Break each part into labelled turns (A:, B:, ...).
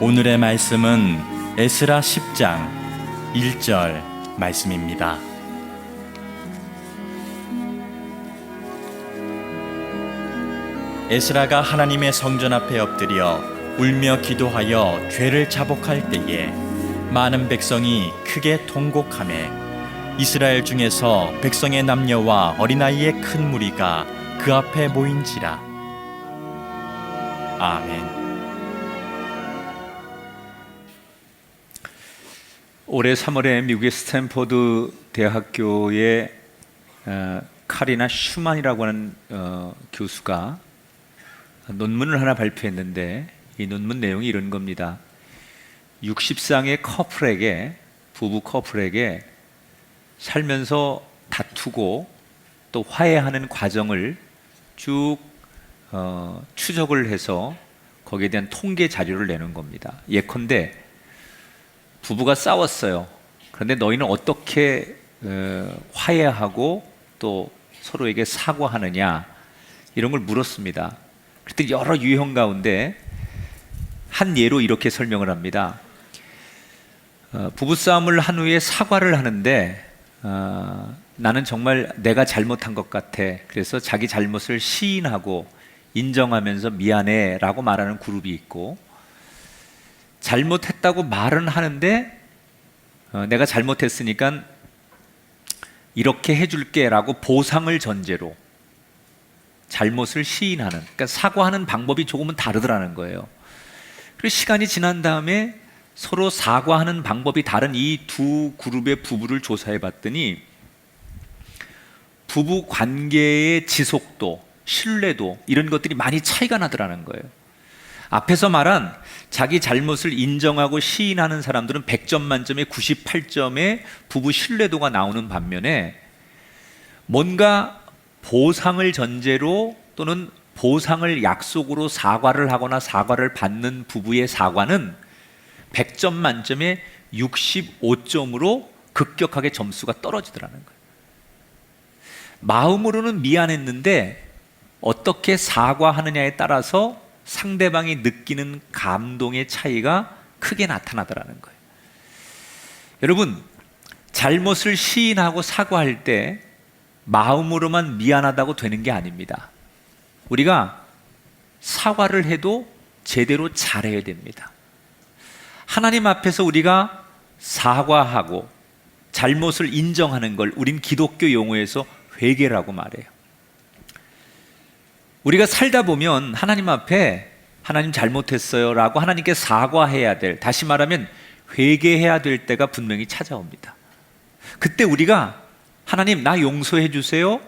A: 오늘의 말씀은 에스라 10장 1절 말씀입니다. 에스라가 하나님의 성전 앞에 엎드려 울며 기도하여 죄를 자복할 때에 많은 백성이 크게 통곡하매 이스라엘 중에서 백성의 남녀와 어린아이의 큰 무리가 그 앞에 모인지라. 아멘.
B: 올해 3월에 미국의 스탠포드 대학교의 카리나 슈만이라고 하는 교수가 논문을 하나 발표했는데, 이 논문 내용이 이런 겁니다. 60쌍의 커플에게, 부부 커플에게 살면서 다투고 또 화해하는 과정을 쭉 추적을 해서 거기에 대한 통계 자료를 내는 겁니다. 예컨대 부부가 싸웠어요. 그런데 너희는 어떻게 화해하고 또 서로에게 사과하느냐, 이런 걸 물었습니다. 그때 여러 유형 가운데 한 예로 이렇게 설명을 합니다. 부부싸움을 한 후에 사과를 하는데 나는 정말 내가 잘못한 것 같아. 그래서 자기 잘못을 시인하고 인정하면서 미안해 라고 말하는 그룹이 있고, 잘못했다고 말은 하는데 내가 잘못했으니까 이렇게 해줄게 라고 보상을 전제로 잘못을 시인하는, 그러니까 사과하는 방법이 조금은 다르더라는 거예요. 그리고 시간이 지난 다음에 서로 사과하는 방법이 다른 이 두 그룹의 부부를 조사해 봤더니 부부 관계의 지속도, 신뢰도, 이런 것들이 많이 차이가 나더라는 거예요. 앞에서 말한 자기 잘못을 인정하고 시인하는 사람들은 100점 만점에 98점의 부부 신뢰도가 나오는 반면에, 뭔가 보상을 전제로 또는 보상을 약속으로 사과를 하거나 사과를 받는 부부의 사과는 100점 만점에 65점으로 급격하게 점수가 떨어지더라는 거예요. 마음으로는 미안했는데 어떻게 사과하느냐에 따라서 상대방이 느끼는 감동의 차이가 크게 나타나더라는 거예요. 여러분, 잘못을 시인하고 사과할 때 마음으로만 미안하다고 되는 게 아닙니다. 우리가 사과를 해도 제대로 잘해야 됩니다. 하나님 앞에서 우리가 사과하고 잘못을 인정하는 걸 우린 기독교 용어에서 회개라고 말해요. 우리가 살다 보면 하나님 앞에 하나님 잘못했어요 라고 하나님께 사과해야 될, 다시 말하면 회개해야 될 때가 분명히 찾아옵니다. 그때 우리가 하나님 나 용서해 주세요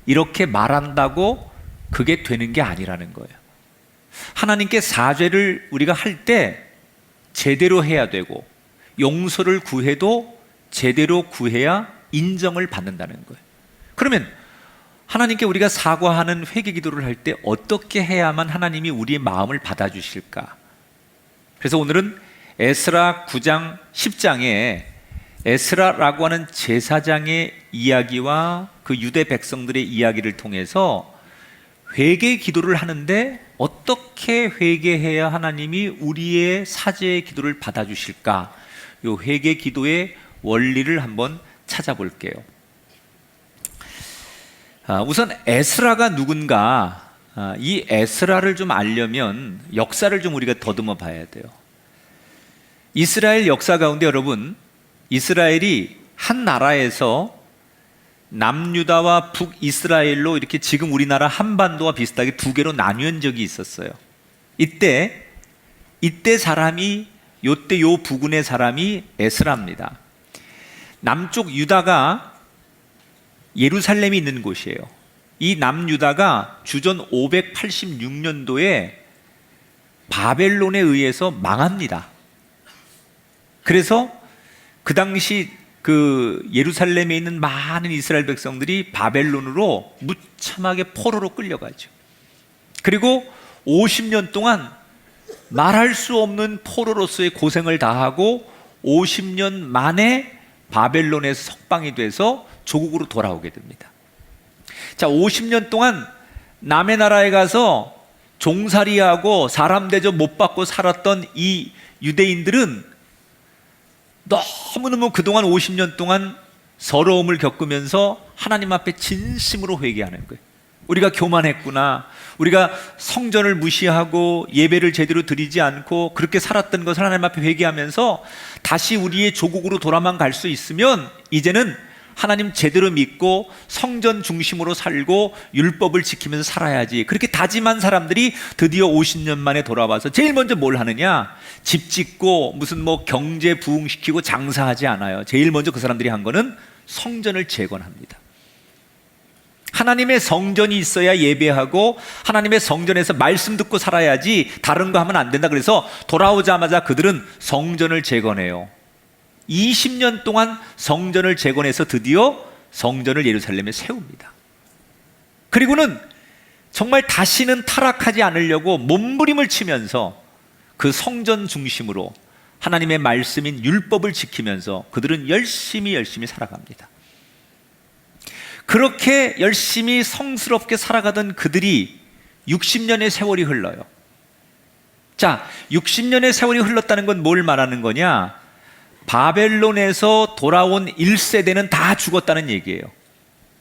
B: 이렇게 말한다고 그게 되는 게 아니라는 거예요. 하나님께 사죄를 우리가 할 때 제대로 해야 되고, 용서를 구해도 제대로 구해야 인정을 받는다는 거예요. 그러면 하나님께 우리가 사과하는 회개 기도를 할 때 어떻게 해야만 하나님이 우리의 마음을 받아주실까? 그래서 오늘은 에스라 9장 10장에 에스라라고 하는 제사장의 이야기와 그 유대 백성들의 이야기를 통해서 회개 기도를 하는데 어떻게 회개해야 하나님이 우리의 사죄의 기도를 받아주실까? 이 회개 기도의 원리를 한번 찾아볼게요. 우선 에스라가 누군가, 이 에스라를 좀 알려면 역사를 좀 우리가 더듬어 봐야 돼요. 이스라엘 역사 가운데 여러분, 이스라엘이 한 나라에서 남유다와 북이스라엘로 이렇게 지금 우리나라 한반도와 비슷하게 두 개로 나뉘은 적이 있었어요. 이때 사람이, 요때 요 부근의 사람이 에스라입니다. 남쪽 유다가 예루살렘이 있는 곳이에요. 이 남유다가 주전 586년도에 바벨론에 의해서 망합니다. 그래서 그 당시 그 예루살렘에 있는 많은 이스라엘 백성들이 바벨론으로 무참하게 포로로 끌려가죠. 그리고 50년 동안 말할 수 없는 포로로서의 고생을 다하고 50년 만에 바벨론에서 석방이 돼서 조국으로 돌아오게 됩니다. 자, 50년 동안 남의 나라에 가서 종살이하고 사람 대접 못 받고 살았던 이 유대인들은 너무너무 그동안 50년 동안 서러움을 겪으면서 하나님 앞에 진심으로 회개하는 거예요. 우리가 교만했구나, 우리가 성전을 무시하고 예배를 제대로 드리지 않고 그렇게 살았던 것을 하나님 앞에 회개하면서 다시 우리의 조국으로 돌아만 갈 수 있으면 이제는 하나님 제대로 믿고 성전 중심으로 살고 율법을 지키면서 살아야지. 그렇게 다짐한 사람들이 드디어 50년 만에 돌아와서 제일 먼저 뭘 하느냐? 집 짓고 무슨 뭐 경제 부흥시키고 장사하지 않아요. 제일 먼저 그 사람들이 한 거는 성전을 재건합니다. 하나님의 성전이 있어야 예배하고 하나님의 성전에서 말씀 듣고 살아야지 다른 거 하면 안 된다. 그래서 돌아오자마자 그들은 성전을 재건해요. 20년 동안 성전을 재건해서 드디어 성전을 예루살렘에 세웁니다. 그리고는 정말 다시는 타락하지 않으려고 몸부림을 치면서 그 성전 중심으로 하나님의 말씀인 율법을 지키면서 그들은 열심히 살아갑니다. 그렇게 열심히 성스럽게 살아가던 그들이 60년의 세월이 흘러요. 자, 60년의 세월이 흘렀다는 건 뭘 말하는 거냐? 바벨론에서 돌아온 1세대는 다 죽었다는 얘기예요.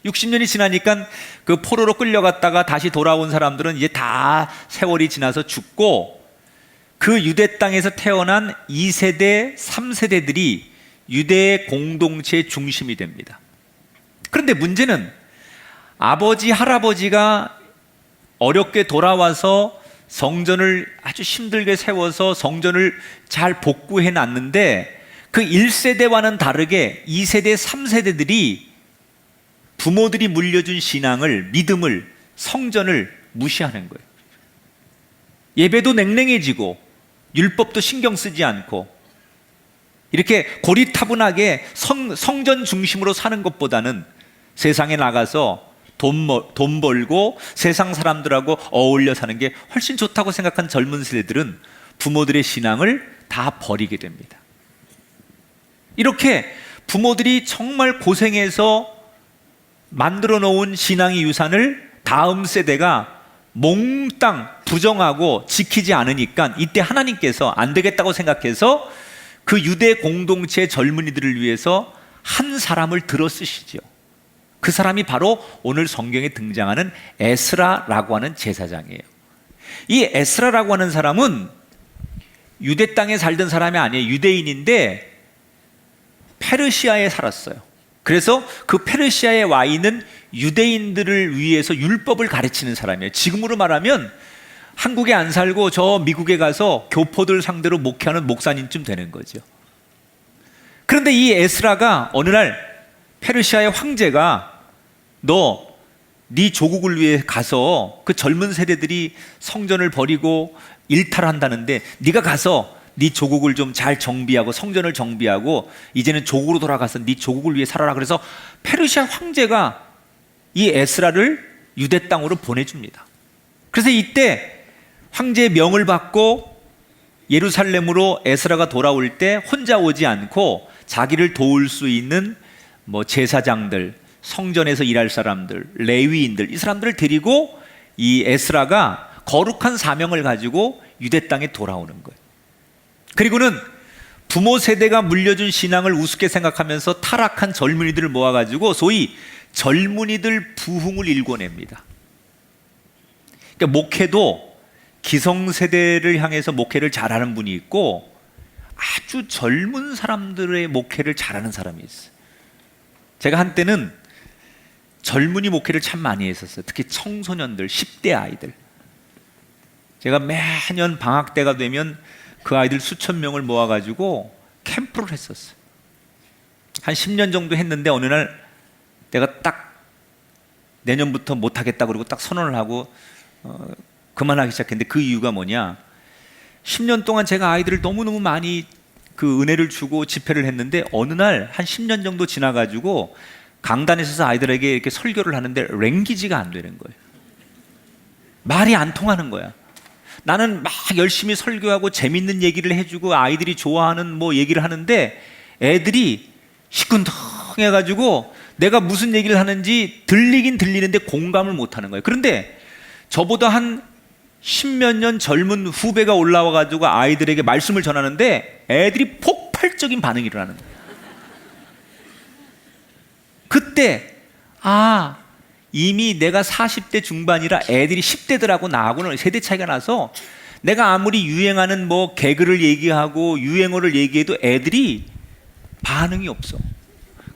B: 60년이 지나니까 그 포로로 끌려갔다가 다시 돌아온 사람들은 이제 다 세월이 지나서 죽고 그 유대 땅에서 태어난 2세대, 3세대들이 유대의 공동체의 중심이 됩니다. 그런데 문제는 아버지, 할아버지가 어렵게 돌아와서 성전을 아주 힘들게 세워서 성전을 잘 복구해 놨는데 그 1세대와는 다르게 2세대, 3세대들이 부모들이 물려준 신앙을, 믿음을, 성전을 무시하는 거예요. 예배도 냉랭해지고 율법도 신경 쓰지 않고 이렇게 고리타분하게 성전 중심으로 사는 것보다는 세상에 나가서 돈 벌고 세상 사람들하고 어울려 사는 게 훨씬 좋다고 생각한 젊은 세대들은 부모들의 신앙을 다 버리게 됩니다. 이렇게 부모들이 정말 고생해서 만들어 놓은 신앙의 유산을 다음 세대가 몽땅 부정하고 지키지 않으니까 이때 하나님께서 안 되겠다고 생각해서 그 유대 공동체 젊은이들을 위해서 한 사람을 들어 쓰시죠. 그 사람이 바로 오늘 성경에 등장하는 에스라라고 하는 제사장이에요. 이 에스라라고 하는 사람은 유대 땅에 살던 사람이 아니에요. 유대인인데 페르시아에 살았어요. 그래서 그 페르시아에 와 있는 유대인들을 위해서 율법을 가르치는 사람이에요. 지금으로 말하면 한국에 안 살고 저 미국에 가서 교포들 상대로 목회하는 목사님쯤 되는 거죠. 그런데 이 에스라가 어느 날 페르시아의 황제가 네 조국을 위해 가서 그 젊은 세대들이 성전을 버리고 일탈한다는데 네가 가서 네 조국을 좀 잘 정비하고 성전을 정비하고 이제는 조국으로 돌아가서 네 조국을 위해 살아라. 그래서 페르시아 황제가 이 에스라를 유대 땅으로 보내줍니다. 그래서 이때 황제의 명을 받고 예루살렘으로 에스라가 돌아올 때 혼자 오지 않고 자기를 도울 수 있는 뭐 제사장들, 성전에서 일할 사람들, 레위인들, 이 사람들을 데리고 이 에스라가 거룩한 사명을 가지고 유대 땅에 돌아오는 거예요. 그리고는 부모 세대가 물려준 신앙을 우습게 생각하면서 타락한 젊은이들을 모아가지고 소위 젊은이들 부흥을 일궈냅니다. 그러니까 목회도 기성세대를 향해서 목회를 잘하는 분이 있고 아주 젊은 사람들의 목회를 잘하는 사람이 있어요. 제가 한때는 젊은이 목회를 참 많이 했었어요. 특히 청소년들, 10대 아이들. 제가 매년 방학 때가 되면 그 아이들 수천 명을 모아가지고 캠프를 했었어요. 한 10년 정도 했는데 어느 날 내가 딱 내년부터 못하겠다 그러고 딱 선언을 하고 그만하기 시작했는데 그 이유가 뭐냐? 10년 동안 제가 아이들을 너무너무 많이 그 은혜를 주고 집회를 했는데 어느 날 한 10년 정도 지나가지고 강단에 서서 아이들에게 이렇게 설교를 하는데 랭귀지가 안 되는 거예요. 말이 안 통하는 거야. 나는 막 열심히 설교하고 재밌는 얘기를 해주고 아이들이 좋아하는 뭐 얘기를 하는데 애들이 시큰둥해가지고 내가 무슨 얘기를 하는지 들리긴 들리는데 공감을 못하는 거예요. 그런데 저보다 한 십몇 년 젊은 후배가 올라와가지고 아이들에게 말씀을 전하는데 애들이 폭발적인 반응이 일어나는 거예요. 그때 이미 내가 40대 중반이라 애들이 10대들하고 나하고는 세대 차이가 나서 내가 아무리 유행하는 뭐 개그를 얘기하고 유행어를 얘기해도 애들이 반응이 없어.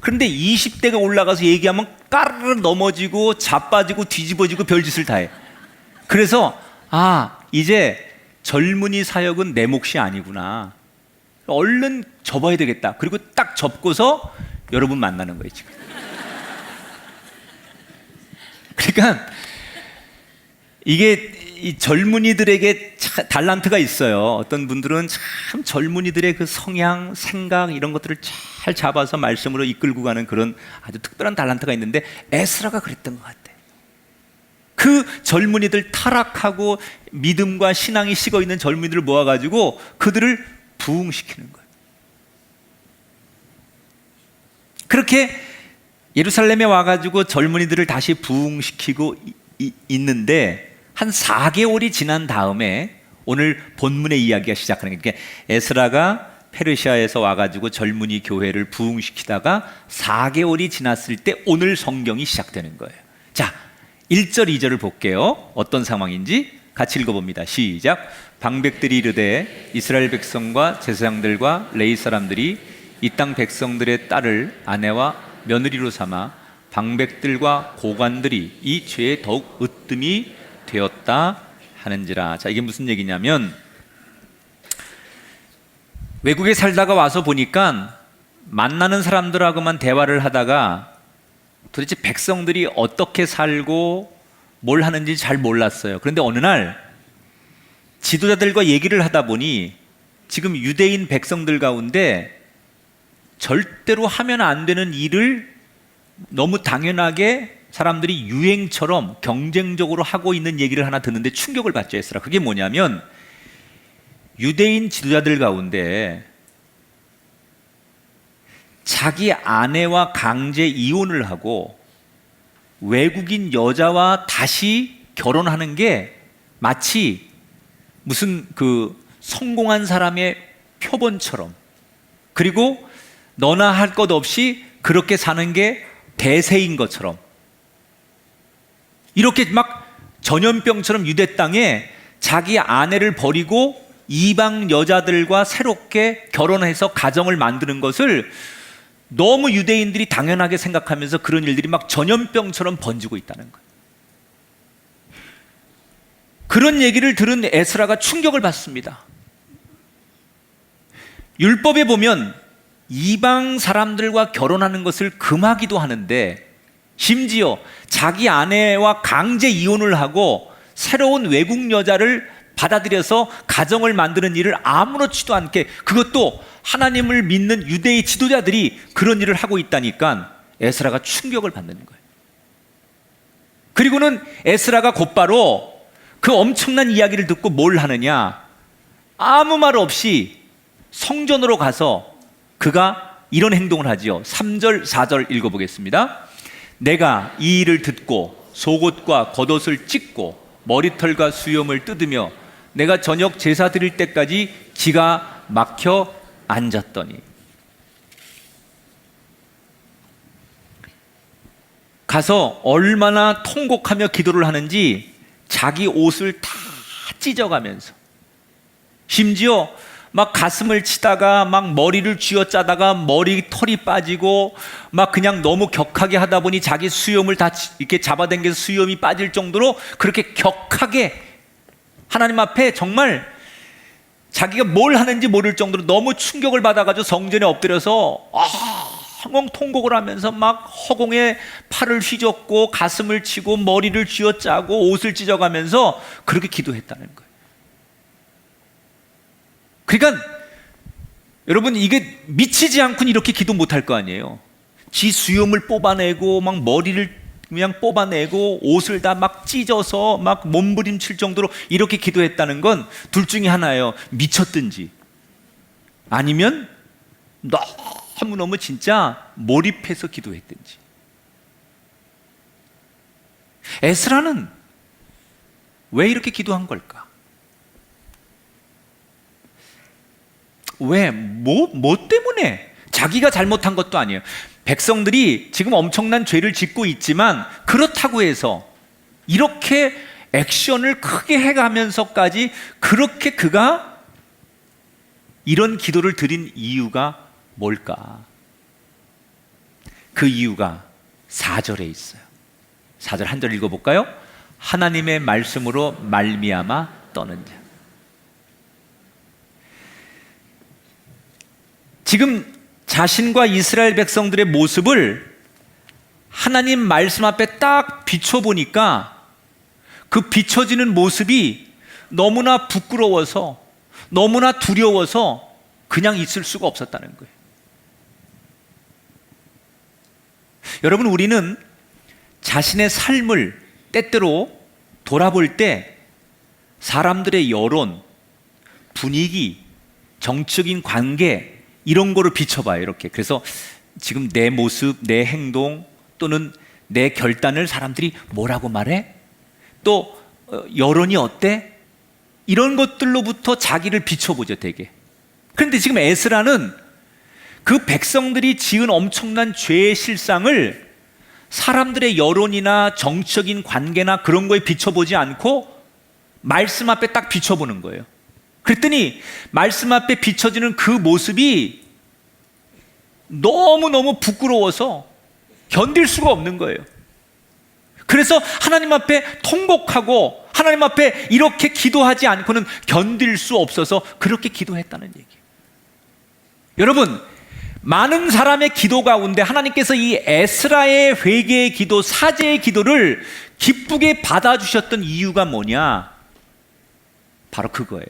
B: 그런데 20대가 올라가서 얘기하면 까르르 넘어지고 자빠지고 뒤집어지고 별짓을 다 해. 그래서 이제 젊은이 사역은 내 몫이 아니구나. 얼른 접어야 되겠다. 그리고 딱 접고서 여러분 만나는 거예요 지금. 그러니까 이게 이 젊은이들에게 달란트가 있어요. 어떤 분들은 참 젊은이들의 그 성향, 생각 이런 것들을 잘 잡아서 말씀으로 이끌고 가는 그런 아주 특별한 달란트가 있는데 에스라가 그랬던 것 같아요. 그 젊은이들 타락하고 믿음과 신앙이 식어 있는 젊은이들을 모아가지고 그들을 부흥시키는 거예요. 그렇게 예루살렘에 와가지고 젊은이들을 다시 부흥시키고 있는데 한 4개월이 지난 다음에 오늘 본문의 이야기가 시작하는 거예요. 그러니까 에스라가 페르시아에서 와가지고 젊은이 교회를 부흥시키다가 4개월이 지났을 때 오늘 성경이 시작되는 거예요. 자, 1절 2절을 볼게요. 어떤 상황인지 같이 읽어봅니다. 시작. 방백들이 이르되 이스라엘 백성과 제사장들과 레위 사람들이 이 땅 백성들의 딸을 아내와 며느리로 삼아 방백들과 고관들이 이 죄에 더욱 으뜸이 되었다 하는지라. 자, 이게 무슨 얘기냐면 외국에 살다가 와서 보니까 만나는 사람들하고만 대화를 하다가 도대체 백성들이 어떻게 살고 뭘 하는지 잘 몰랐어요. 그런데 어느 날 지도자들과 얘기를 하다 보니 지금 유대인 백성들 가운데 절대로 하면 안 되는 일을 너무 당연하게 사람들이 유행처럼 경쟁적으로 하고 있는 얘기를 하나 듣는데 충격을 받죠, 에스라. 그게 뭐냐면 유대인 지도자들 가운데 자기 아내와 강제 이혼을 하고 외국인 여자와 다시 결혼하는 게 마치 무슨 그 성공한 사람의 표본처럼, 그리고 너나 할 것 없이 그렇게 사는 게 대세인 것처럼, 이렇게 막 전염병처럼 유대 땅에 자기 아내를 버리고 이방 여자들과 새롭게 결혼해서 가정을 만드는 것을 너무 유대인들이 당연하게 생각하면서 그런 일들이 막 전염병처럼 번지고 있다는 거예요. 그런 얘기를 들은 에스라가 충격을 받습니다. 율법에 보면 이방 사람들과 결혼하는 것을 금하기도 하는데 심지어 자기 아내와 강제 이혼을 하고 새로운 외국 여자를 받아들여서 가정을 만드는 일을 아무렇지도 않게, 그것도 하나님을 믿는 유대의 지도자들이 그런 일을 하고 있다니까 에스라가 충격을 받는 거예요. 그리고는 에스라가 곧바로 그 엄청난 이야기를 듣고 뭘 하느냐, 아무 말 없이 성전으로 가서 그가 이런 행동을 하지요. 3절 4절 읽어보겠습니다. 내가 이 일을 듣고 속옷과 겉옷을 찢고 머리털과 수염을 뜯으며 내가 저녁 제사 드릴 때까지 기가 막혀 앉았더니, 가서 얼마나 통곡하며 기도를 하는지 자기 옷을 다 찢어가면서, 심지어 막 가슴을 치다가 막 머리를 쥐어짜다가 머리털이 빠지고 막 그냥 너무 격하게 하다 보니 자기 수염을 다 이렇게 잡아당겨서 수염이 빠질 정도로 그렇게 격하게 하나님 앞에 정말 자기가 뭘 하는지 모를 정도로 너무 충격을 받아가지고 성전에 엎드려서 엉엉 통곡을 하면서 막 허공에 팔을 휘젓고 가슴을 치고 머리를 쥐어짜고 옷을 찢어가면서 그렇게 기도했다는 거예요. 그러니까 여러분, 이게 미치지 않고는 이렇게 기도 못할 거 아니에요. 지 수염을 뽑아내고 막 머리를 그냥 뽑아내고 옷을 다 막 찢어서 막 몸부림칠 정도로 이렇게 기도했다는 건 둘 중에 하나예요. 미쳤든지 아니면 너무너무 진짜 몰입해서 기도했든지. 에스라는 왜 이렇게 기도한 걸까? 왜? 뭐 때문에? 자기가 잘못한 것도 아니에요. 백성들이 지금 엄청난 죄를 짓고 있지만 그렇다고 해서 이렇게 액션을 크게 해가면서까지 그렇게 그가 이런 기도를 드린 이유가 뭘까? 그 이유가 4절에 있어요. 4절 한 절 읽어볼까요? 하나님의 말씀으로 말미암아 떠는 자. 지금 자신과 이스라엘 백성들의 모습을 하나님 말씀 앞에 딱 비춰보니까 그 비춰지는 모습이 너무나 부끄러워서, 너무나 두려워서 그냥 있을 수가 없었다는 거예요. 여러분, 우리는 자신의 삶을 때때로 돌아볼 때 사람들의 여론, 분위기, 정적인 관계 이런 거를 비춰봐요. 이렇게. 그래서 지금 내 모습, 내 행동 또는 내 결단을 사람들이 뭐라고 말해? 또 여론이 어때? 이런 것들로부터 자기를 비춰보죠, 되게. 그런데 지금 에스라는 그 백성들이 지은 엄청난 죄의 실상을 사람들의 여론이나 정적인 관계나 그런 거에 비춰보지 않고 말씀 앞에 딱 비춰보는 거예요. 그랬더니 말씀 앞에 비춰지는 그 모습이 너무너무 부끄러워서 견딜 수가 없는 거예요. 그래서 하나님 앞에 통곡하고 하나님 앞에 이렇게 기도하지 않고는 견딜 수 없어서 그렇게 기도했다는 얘기예요. 여러분, 많은 사람의 기도 가운데 하나님께서 이 에스라의 회개의 기도, 사죄의 기도를 기쁘게 받아주셨던 이유가 뭐냐? 바로 그거예요.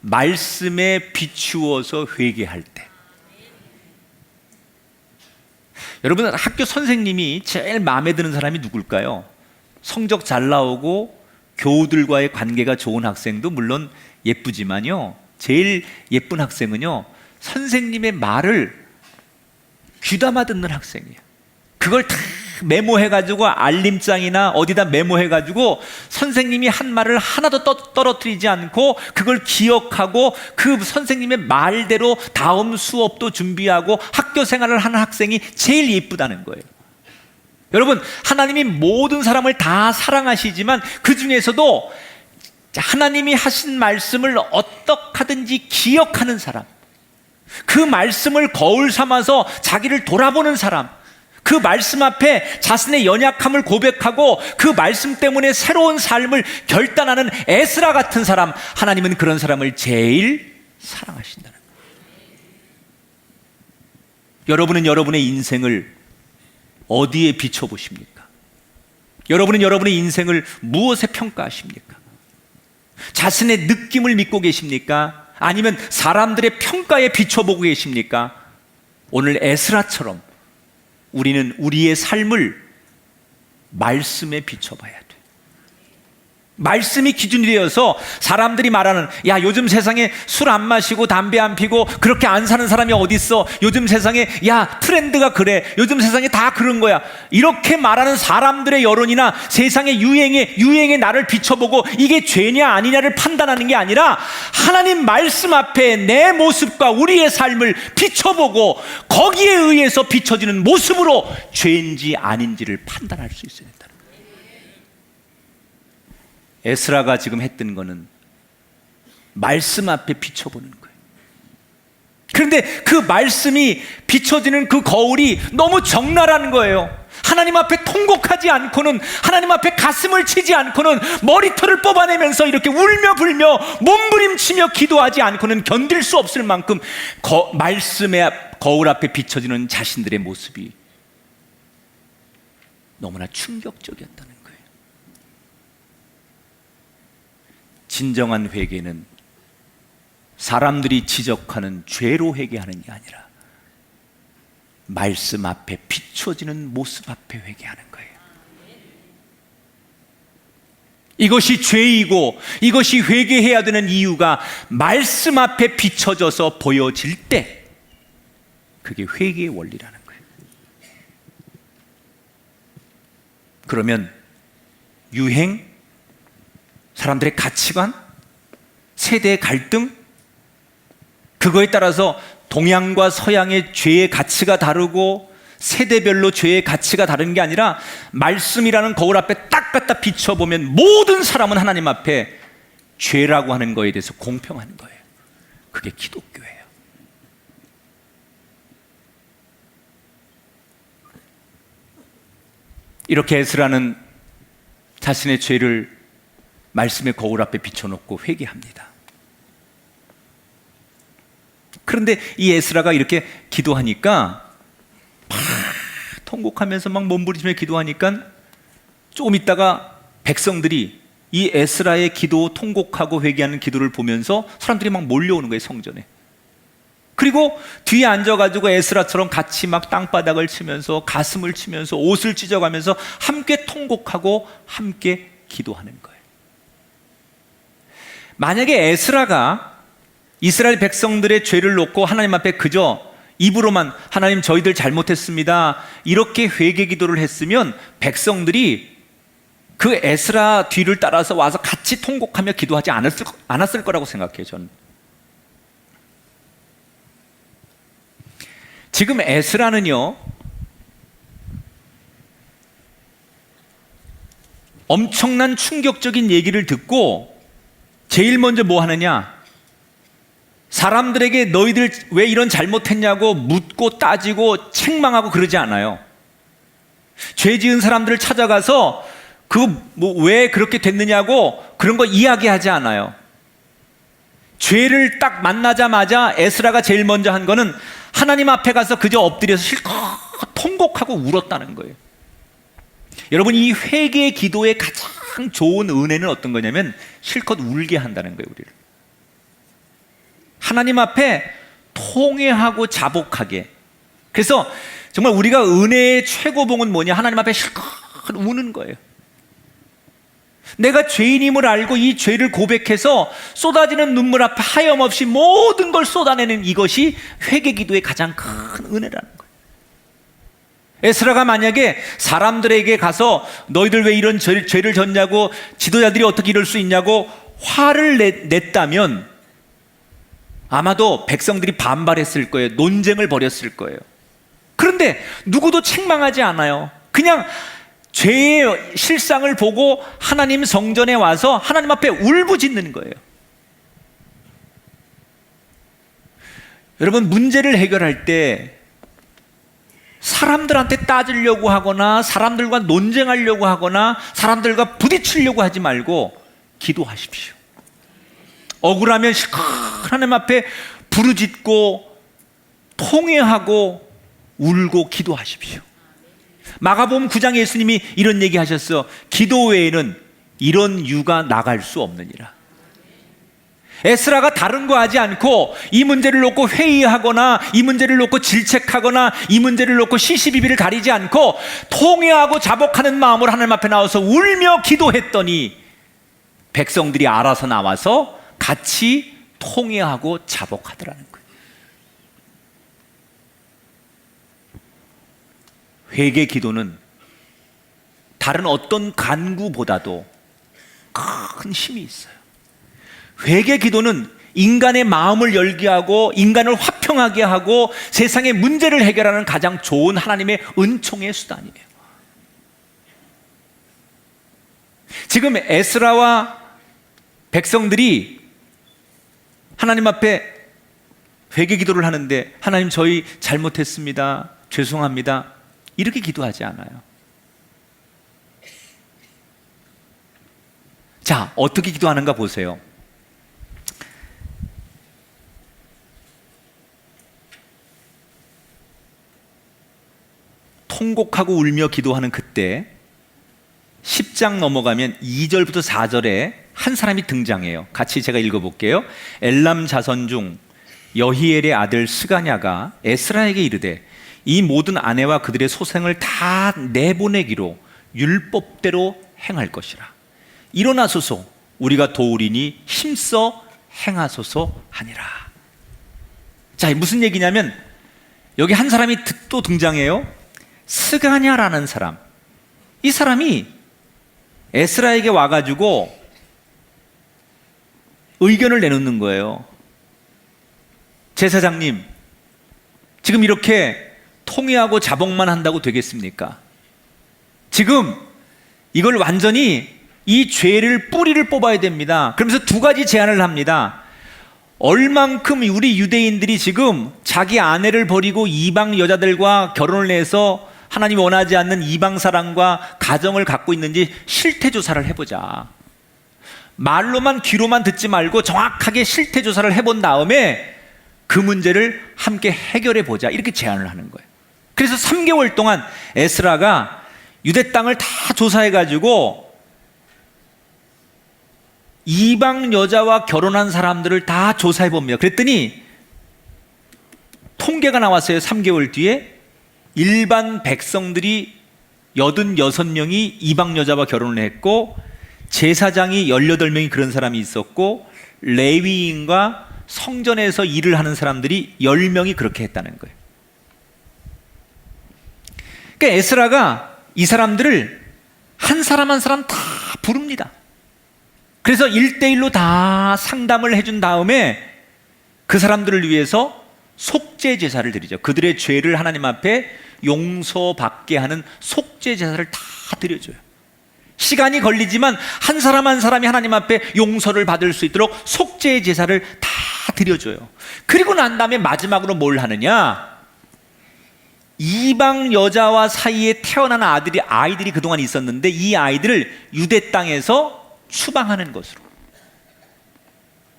B: 말씀에 비추어서 회개할 때. 여러분, 학교 선생님이 제일 마음에 드는 사람이 누굴까요? 성적 잘 나오고 교우들과의 관계가 좋은 학생도 물론 예쁘지만요, 제일 예쁜 학생은요, 선생님의 말을 귀담아 듣는 학생이에요. 그걸 다 메모해가지고 알림장이나 어디다 메모해가지고 선생님이 한 말을 하나도 떨어뜨리지 않고 그걸 기억하고 그 선생님의 말대로 다음 수업도 준비하고 학교 생활을 하는 학생이 제일 예쁘다는 거예요. 여러분, 하나님이 모든 사람을 다 사랑하시지만 그 중에서도 하나님이 하신 말씀을 어떻게 하든지 기억하는 사람, 그 말씀을 거울 삼아서 자기를 돌아보는 사람, 그 말씀 앞에 자신의 연약함을 고백하고 그 말씀 때문에 새로운 삶을 결단하는 에스라 같은 사람, 하나님은 그런 사람을 제일 사랑하신다는 거예요. 여러분은 여러분의 인생을 어디에 비춰보십니까? 여러분은 여러분의 인생을 무엇에 평가하십니까? 자신의 느낌을 믿고 계십니까? 아니면 사람들의 평가에 비춰보고 계십니까? 오늘 에스라처럼 우리는 우리의 삶을 말씀에 비춰봐야 돼. 말씀이 기준이 되어서 사람들이 말하는, 야, 요즘 세상에 술 안 마시고 담배 안 피고 그렇게 안 사는 사람이 어디 있어? 요즘 세상에, 야, 트렌드가 그래. 요즘 세상에 다 그런 거야. 이렇게 말하는 사람들의 여론이나 세상의 유행에 나를 비춰보고 이게 죄냐 아니냐를 판단하는 게 아니라 하나님 말씀 앞에 내 모습과 우리의 삶을 비춰보고 거기에 의해서 비춰지는 모습으로 죄인지 아닌지를 판단할 수 있어야 된다. 에스라가 지금 했던 거는 말씀 앞에 비춰보는 거예요. 그런데 그 말씀이 비춰지는 그 거울이 너무 적나라한 거예요. 하나님 앞에 통곡하지 않고는, 하나님 앞에 가슴을 치지 않고는, 머리털을 뽑아내면서 이렇게 울며 불며 몸부림치며 기도하지 않고는 견딜 수 없을 만큼 말씀의 거울 앞에 비춰지는 자신들의 모습이 너무나 충격적이었다는 거예요. 진정한 회개는 사람들이 지적하는 죄로 회개하는 게 아니라 말씀 앞에 비춰지는 모습 앞에 회개하는 거예요. 이것이 죄이고 이것이 회개해야 되는 이유가 말씀 앞에 비춰져서 보여질 때 그게 회개의 원리라는 거예요. 그러면 유행, 사람들의 가치관, 세대의 갈등, 그거에 따라서 동양과 서양의 죄의 가치가 다르고 세대별로 죄의 가치가 다른 게 아니라 말씀이라는 거울 앞에 딱 갖다 비춰보면 모든 사람은 하나님 앞에 죄라고 하는 거에 대해서 공평한 거예요. 그게 기독교예요. 이렇게 에스라는 자신의 죄를 말씀의 거울 앞에 비춰놓고 회개합니다. 그런데 이 에스라가 이렇게 기도하니까 막 통곡하면서 막 몸부림치며 기도하니까 조금 있다가 백성들이 이 에스라의 기도, 통곡하고 회개하는 기도를 보면서 사람들이 막 몰려오는 거예요, 성전에. 그리고 뒤에 앉아가지고 에스라처럼 같이 막 땅바닥을 치면서 가슴을 치면서 옷을 찢어가면서 함께 통곡하고 함께 기도하는 거예요. 만약에 에스라가 이스라엘 백성들의 죄를 놓고 하나님 앞에 그저 입으로만 하나님 저희들 잘못했습니다 이렇게 회개 기도를 했으면 백성들이 그 에스라 뒤를 따라서 와서 같이 통곡하며 기도하지 않았을 거라고 생각해요, 저는. 지금 에스라는요, 엄청난 충격적인 얘기를 듣고 제일 먼저 뭐 하느냐, 사람들에게 너희들 왜 이런 잘못했냐고 묻고 따지고 책망하고 그러지 않아요. 죄 지은 사람들을 찾아가서 왜 그렇게 됐느냐고 그런 거 이야기하지 않아요. 죄를 딱 만나자마자 에스라가 제일 먼저 한 거는 하나님 앞에 가서 그저 엎드려서 실컷 통곡하고 울었다는 거예요. 여러분, 이 회개의 기도의 가장 좋은 은혜는 어떤 거냐면 실컷 울게 한다는 거예요, 우리를. 하나님 앞에 통회하고 자복하게. 그래서 정말 우리가 은혜의 최고봉은 뭐냐, 하나님 앞에 실컷 우는 거예요. 내가 죄인임을 알고 이 죄를 고백해서 쏟아지는 눈물 앞에 하염없이 모든 걸 쏟아내는 이것이 회개 기도의 가장 큰 은혜라는 거예요. 에스라가 만약에 사람들에게 가서 너희들 왜 이런 죄를 졌냐고, 지도자들이 어떻게 이럴 수 있냐고 화를 냈다면 아마도 백성들이 반발했을 거예요. 논쟁을 벌였을 거예요. 그런데 누구도 책망하지 않아요. 그냥 죄의 실상을 보고 하나님 성전에 와서 하나님 앞에 울부짖는 거예요. 여러분, 문제를 해결할 때 사람들한테 따지려고 하거나 사람들과 논쟁하려고 하거나 사람들과 부딪히려고 하지 말고 기도하십시오. 억울하면 실컷 하나님 앞에 부르짖고 통회하고 울고 기도하십시오. 마가복음 9장에 예수님이 이런 얘기 하셨어. 기도 외에는 이런 유가 나갈 수 없느니라. 에스라가 다른 거 하지 않고 이 문제를 놓고 회의하거나 이 문제를 놓고 질책하거나 이 문제를 놓고 시시비비를 가리지 않고 통회하고 자복하는 마음으로 하나님 앞에 나와서 울며 기도했더니 백성들이 알아서 나와서 같이 통회하고 자복하더라는 거예요. 회개 기도는 다른 어떤 간구보다도 큰 힘이 있어요. 회개 기도는 인간의 마음을 열게 하고 인간을 화평하게 하고 세상의 문제를 해결하는 가장 좋은 하나님의 은총의 수단이에요. 지금 에스라와 백성들이 하나님 앞에 회개 기도를 하는데 하나님 저희 잘못했습니다. 죄송합니다. 이렇게 기도하지 않아요. 자, 어떻게 기도하는가 보세요. 통곡하고 울며 기도하는 그때 10장 넘어가면 2절부터 4절에 한 사람이 등장해요. 같이 제가 읽어볼게요. 엘람 자손 중 여히엘의 아들 스가냐가 에스라에게 이르되 이 모든 아내와 그들의 소생을 다 내보내기로 율법대로 행할 것이라. 일어나소서 우리가 도우리니 힘써 행하소서 하니라. 자, 무슨 얘기냐면 여기 한 사람이 또 등장해요. 스가냐라는 사람. 이 사람이 에스라에게 와가지고 의견을 내놓는 거예요. 제사장님, 지금 이렇게 통회하고 자복만 한다고 되겠습니까? 지금 이걸 완전히 이 죄를 뿌리를 뽑아야 됩니다. 그러면서 두 가지 제안을 합니다. 얼만큼 우리 유대인들이 지금 자기 아내를 버리고 이방 여자들과 결혼을 해서 하나님이 원하지 않는 이방 사람과 가정을 갖고 있는지 실태 조사를 해보자. 말로만 귀로만 듣지 말고 정확하게 실태 조사를 해본 다음에 그 문제를 함께 해결해 보자, 이렇게 제안을 하는 거예요. 그래서 3개월 동안 에스라가 유대 땅을 다 조사해 가지고 이방 여자와 결혼한 사람들을 다 조사해 봅니다. 그랬더니 통계가 나왔어요. 3개월 뒤에 일반 백성들이 86명이 이방 여자와 결혼을 했고, 제사장이 18명이 그런 사람이 있었고, 레위인과 성전에서 일을 하는 사람들이 10명이 그렇게 했다는 거예요. 그러니까 에스라가 이 사람들을 한 사람 한 사람 다 부릅니다. 그래서 1대1로 다 상담을 해준 다음에 그 사람들을 위해서 속죄 제사를 드리죠. 그들의 죄를 하나님 앞에 용서받게 하는 속죄 제사를 다 드려줘요. 시간이 걸리지만 한 사람 한 사람이 하나님 앞에 용서를 받을 수 있도록 속죄 제사를 다 드려줘요. 그리고 난 다음에 마지막으로 뭘 하느냐? 이방 여자와 사이에 태어난 아이들이 그동안 있었는데 이 아이들을 유대 땅에서 추방하는 것으로,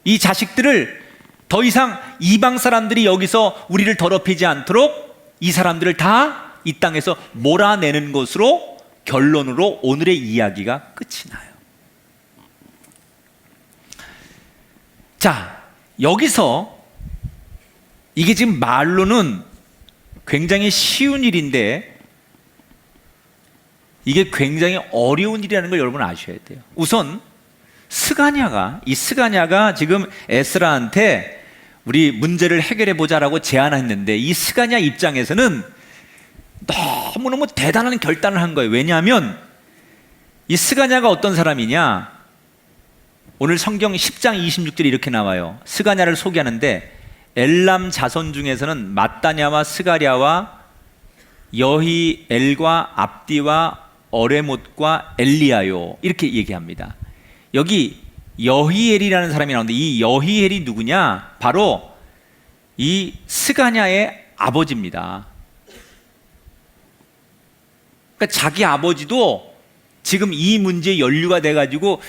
B: 이 자식들을 더 이상 이방 사람들이 여기서 우리를 더럽히지 않도록 이 사람들을 다 이 땅에서 몰아내는 것으로 결론으로 오늘의 이야기가 끝이 나요. 자, 여기서 이게 지금 말로는 굉장히 쉬운 일인데 이게 굉장히 어려운 일이라는 걸 여러분 아셔야 돼요. 우선 이 스가냐가 지금 에스라한테 우리 문제를 해결해 보자라고 제안했는데, 이 스가냐 입장에서는 너무너무 대단한 결단을 한 거예요. 왜냐하면 이 스가냐가 어떤 사람이냐? 오늘 성경 10장 26절에 이렇게 나와요. 스가냐를 소개하는데 엘람 자손 중에서는 마따냐와 스가랴와 여히엘과 압디와 어레못과 엘리야요, 이렇게 얘기합니다. 여기 여히엘이라는 사람이 나오는데 이 여히엘이 누구냐? 바로 이 스가냐의 아버지입니다. 그러니까 자기 아버지도 지금 이 문제에 연루가 돼가지고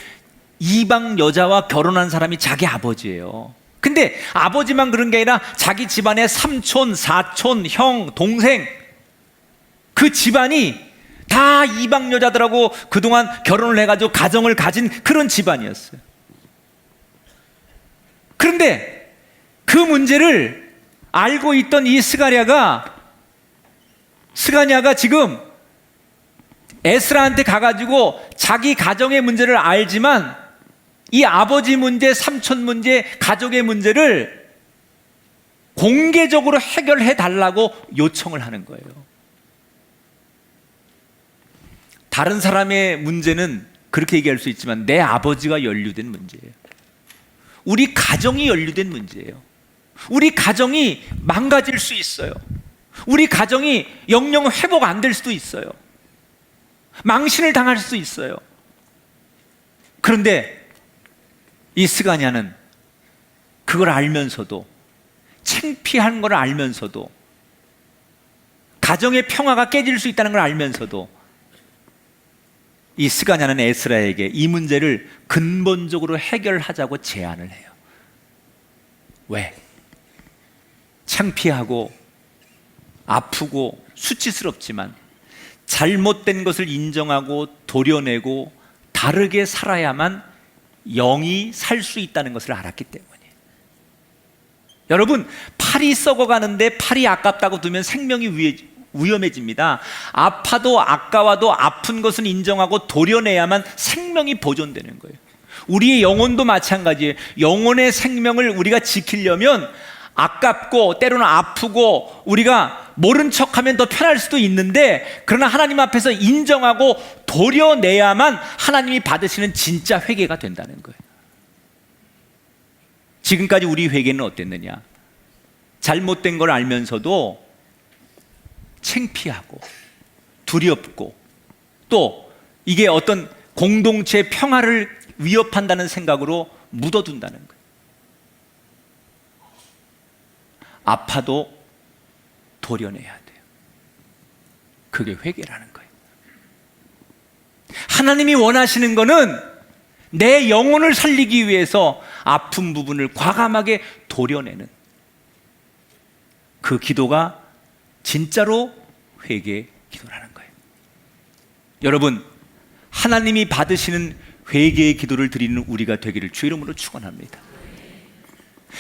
B: 이방 여자와 결혼한 사람이 자기 아버지예요. 근데 아버지만 그런 게 아니라 자기 집안의 삼촌, 사촌, 형, 동생, 그 집안이 다 이방 여자들하고 그동안 결혼을 해가지고 가정을 가진 그런 집안이었어요. 그런데 그 문제를 알고 있던 이 스가냐가 지금 에스라한테 가가지고 자기 가정의 문제를 알지만 이 아버지 문제, 삼촌 문제, 가족의 문제를 공개적으로 해결해 달라고 요청을 하는 거예요. 다른 사람의 문제는 그렇게 얘기할 수 있지만 내 아버지가 연루된 문제예요. 우리 가정이 연루된 문제예요. 우리 가정이 망가질 수 있어요. 우리 가정이 영영 회복 안 될 수도 있어요. 망신을 당할 수도 있어요. 그런데 이 스가냐는 그걸 알면서도, 창피한 걸 알면서도, 가정의 평화가 깨질 수 있다는 걸 알면서도 이 스가냐는 에스라에게 이 문제를 근본적으로 해결하자고 제안을 해요. 왜? 창피하고 아프고 수치스럽지만 잘못된 것을 인정하고 도려내고 다르게 살아야만 영이 살 수 있다는 것을 알았기 때문이에요. 여러분, 팔이 썩어가는데 팔이 아깝다고 두면 생명이 위험해집니다. 아파도 아까워도 아픈 것은 인정하고 도려내야만 생명이 보존되는 거예요. 우리의 영혼도 마찬가지예요. 영혼의 생명을 우리가 지키려면 아깝고 때로는 아프고 우리가 모른 척하면 더 편할 수도 있는데, 그러나 하나님 앞에서 인정하고 도려내야만 하나님이 받으시는 진짜 회개가 된다는 거예요. 지금까지 우리 회개는 어땠느냐? 잘못된 걸 알면서도 창피하고 두렵고 또 이게 어떤 공동체의 평화를 위협한다는 생각으로 묻어둔다는 거예요. 아파도 도려내야 돼요. 그게 회개라는 거예요. 하나님이 원하시는 거는 내 영혼을 살리기 위해서 아픈 부분을 과감하게 도려내는 그 기도가 진짜로 회개 기도라는 거예요. 여러분, 하나님이 받으시는 회개의 기도를 드리는 우리가 되기를 주 이름으로 축원합니다.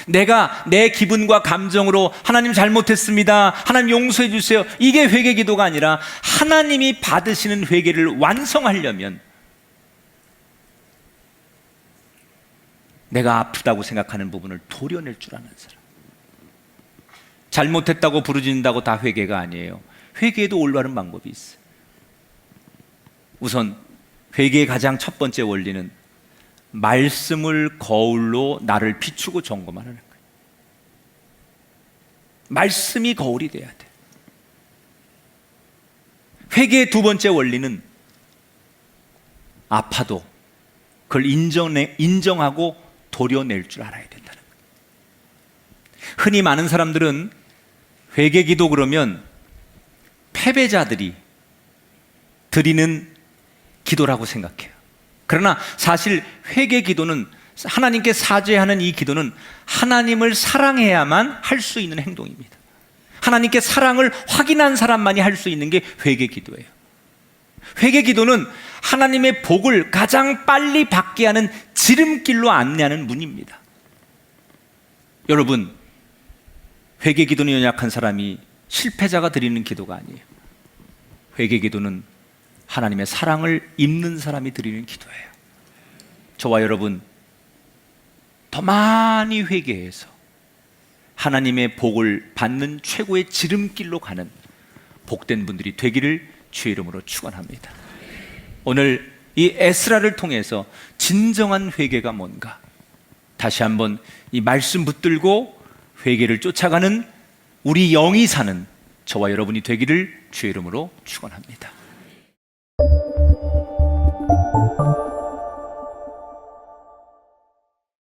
B: 내가 내 기분과 감정으로 하나님 잘못했습니다, 하나님 용서해 주세요, 이게 회개 기도가 아니라 하나님이 받으시는 회개를 완성하려면 내가 아프다고 생각하는 부분을 도려낼 줄 아는 사람. 잘못했다고 부르짖는다고 다 회개가 아니에요. 회개에도 올바른 방법이 있어요. 우선 회개의 가장 첫 번째 원리는 말씀을 거울로 나를 비추고 점검하는 거예요. 말씀이 거울이 돼야 돼. 회개의 두 번째 원리는 아파도 그걸 인정하고 도려낼 줄 알아야 된다는 거예요. 흔히 많은 사람들은 회개 기도 그러면 패배자들이 드리는 기도라고 생각해요. 그러나 사실 회개 기도는, 하나님께 사죄하는 이 기도는 하나님을 사랑해야만 할 수 있는 행동입니다. 하나님께 사랑을 확인한 사람만이 할 수 있는 게 회개 기도예요. 회개 기도는 하나님의 복을 가장 빨리 받게 하는 지름길로 안내하는 문입니다. 여러분, 회개 기도는 연약한 사람이, 실패자가 드리는 기도가 아니에요. 회개 기도는 하나님의 사랑을 입는 사람이 드리는 기도예요. 저와 여러분, 더 많이 회개해서 하나님의 복을 받는 최고의 지름길로 가는 복된 분들이 되기를 주의 이름으로 축원합니다. 오늘 이 에스라를 통해서 진정한 회개가 뭔가 다시 한번 이 말씀 붙들고 회개를 쫓아가는 우리 영이 사는 저와 여러분이 되기를 주의 이름으로 축원합니다.